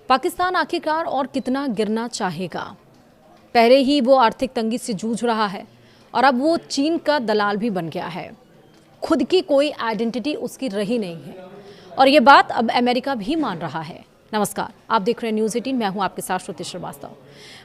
पाकिस्तान आखिरकार और कितना गिरना चाहेगा? पहले ही वो आर्थिक तंगी से जूझ रहा है और अब वो चीन का दलाल भी बन गया है। खुद की कोई आइडेंटिटी उसकी रही नहीं है और ये बात अब अमेरिका भी मान रहा है। नमस्कार, आप देख रहे हैं न्यूज़ 18। मैं हूं आपके साथ श्रुति श्रीवास्तव।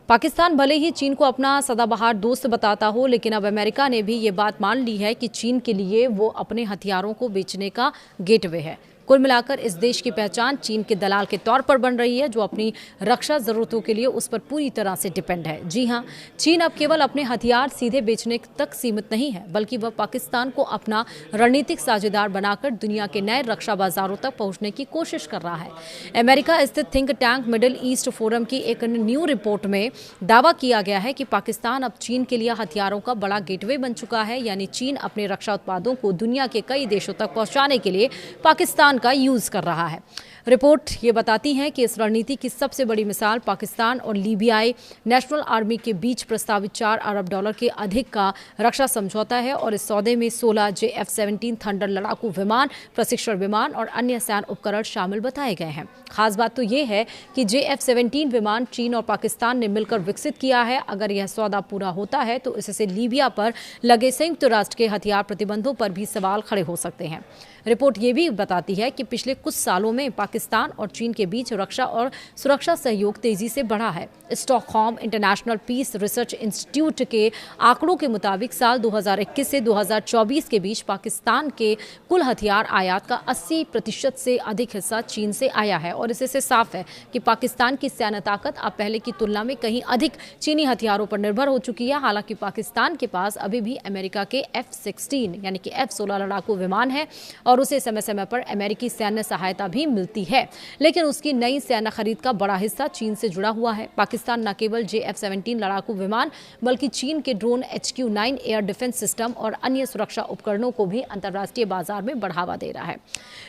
पाकिस्तान भले ही चीन को अपना सदाबहार दोस्त बताता हो, लेकिन अब अमेरिका ने भी ये बात मान ली है कि चीन के लिए वो अपने हथियारों को बेचने का गेटवे है। कुल मिलाकर इस देश की पहचान चीन के दलाल के तौर पर बन रही है, जो अपनी रक्षा जरूरतों के लिए उस पर पूरी तरह से डिपेंड है। जी हां, चीन अब केवल अपने हथियार सीधे बेचने तक सीमित नहीं है, बल्कि वह पाकिस्तान को अपना रणनीतिक साझेदार बनाकर दुनिया के नए रक्षा बाजारों तक पहुंचने की कोशिश कर रहा है। अमेरिका स्थित think tank middle east forum की एक न्यू रिपोर्ट में दावा किया गया है कि पाकिस्तान अब चीन के लिए हथियारों का बड़ा गेटवे बन चुका है। यानी चीन अपने रक्षा उत्पादों को दुनिया के कई देशों तक पहुंचाने के लिए पाकिस्तान का यूज कर रहा है। रिपोर्ट ये बताती है कि इस रणनीति की सबसे बड़ी मिसाल पाकिस्तान और लीबियाई नेशनल आर्मी के बीच प्रस्तावित $4 अरब के अधिक का रक्षा समझौता है और इस सौदे में 16 JF-17 थंडर लड़ाकू विमान, प्रशिक्षण विमान और अन्य सैन्य उपकरण शामिल बताए गए हैं। खास बात तो ये है कि JF-17 विमान चीन और पाकिस्तान ने मिलकर विकसित किया है। अगर यह सौदा पूरा होता है तो इससे लीबिया पर लगे संयुक्त राष्ट्र के हथियार प्रतिबंधों पर भी सवाल खड़े हो सकते हैं। रिपोर्ट ये भी बताती है कि पिछले कुछ सालों में पाकिस्तान और चीन के बीच रक्षा और सुरक्षा सहयोग तेजी से बढ़ा है। Stockholm International Peace Research Institute के आंकड़ों के मुताबिक साल 2021 से 2024 के बीच पाकिस्तान के कुल हथियार आयात का 80% से अधिक हिस्सा चीन से आया है और इससे साफ है कि पाकिस्तान की सैन्य ताकत अब पहले की तुलना में कहीं अधिक चीनी हथियारों पर निर्भर हो चुकी है। हालांकि पाकिस्तान के पास अभी भी अमेरिका के F-16 यानी कि F-16 लड़ाकू विमान है और उसे समय समय पर अमेरिकी सैन्य सहायता भी मिलती है, लेकिन उसकी नई सैन्य खरीद का बड़ा हिस्सा चीन से जुड़ा हुआ है। पाकिस्तान न केवल JF-17 लड़ाकू विमान बल्कि चीन के drone HQ-9 air defence system और अन्य सुरक्षा उपकरणों को भी अंतर्राष्ट्रीय बाजार में बढ़ावा दे रहा है।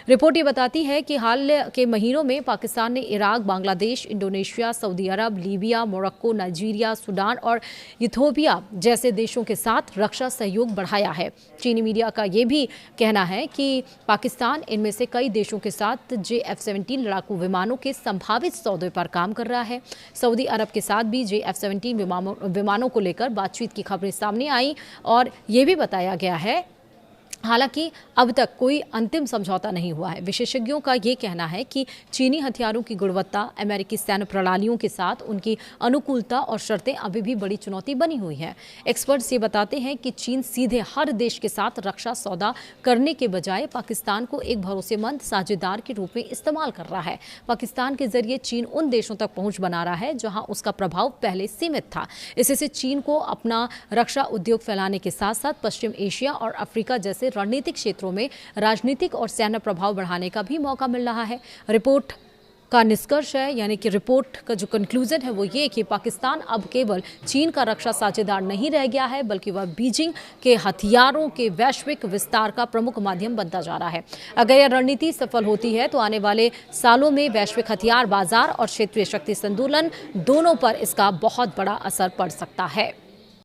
रिपोर्ट ये बताती है कि हाल के महीनों में पाकिस्तान ने इराक, बांग्लादेश, इंडोनेशिया, सऊदी अरब, लीबिया, मोरक्को, नाइजीरिया, सूडान और इथियोपिया जैसे देशों के साथ रक्षा सहयोग बढ़ाया है। चीनी मीडिया का ये भी कहना है कि पाकिस्तान इनमें से कई देशों के साथ JF-17 लड़ाकू विमानों के संभावित सौदे पर काम कर रहा है। सऊदी अरब के साथ भी JF-17 विमानों को लेकर बातचीत की खबरें सामने आई और ये भी बताया गया है, हालांकि अब तक कोई अंतिम समझौता नहीं हुआ है। विशेषज्ञों का ये कहना है कि चीनी हथियारों की गुणवत्ता अमेरिकी सैन्य प्रणालियों के साथ उनकी अनुकूलता और शर्तें अभी भी बड़ी चुनौती बनी हुई हैं। एक्सपर्ट्स ये बताते हैं कि चीन सीधे हर देश के साथ रक्षा सौदा करने के बजाय पाकिस्तान को एक भरोसेमंद साझेदार के रूप में इस्तेमाल कर रहा है। पाकिस्तान के जरिए चीन उन देशों तक पहुंच बना रहा है जहां उसका प्रभाव पहले सीमित था। इससे चीन को अपना रक्षा उद्योग फैलाने के साथ साथ पश्चिम एशिया और अफ्रीका जैसे रणनीतिक क्षेत्रों में राजनीतिक और सैन्य प्रभाव बढ़ाने का भी मौका मिल रहा है। रिपोर्ट का निष्कर्ष है, यानी कि रिपोर्ट का जो कंक्लूजन है वो ये कि पाकिस्तान अब केवल चीन का रक्षा साझेदार नहीं रह गया है, बल्कि वह बीजिंग के हथियारों के वैश्विक विस्तार का प्रमुख माध्यम बनता जा रहा है। अगर यह रणनीति सफल होती है तो आने वाले सालों में वैश्विक हथियार बाजार और क्षेत्रीय शक्ति संतुलन दोनों पर इसका बहुत बड़ा असर पड़ सकता है।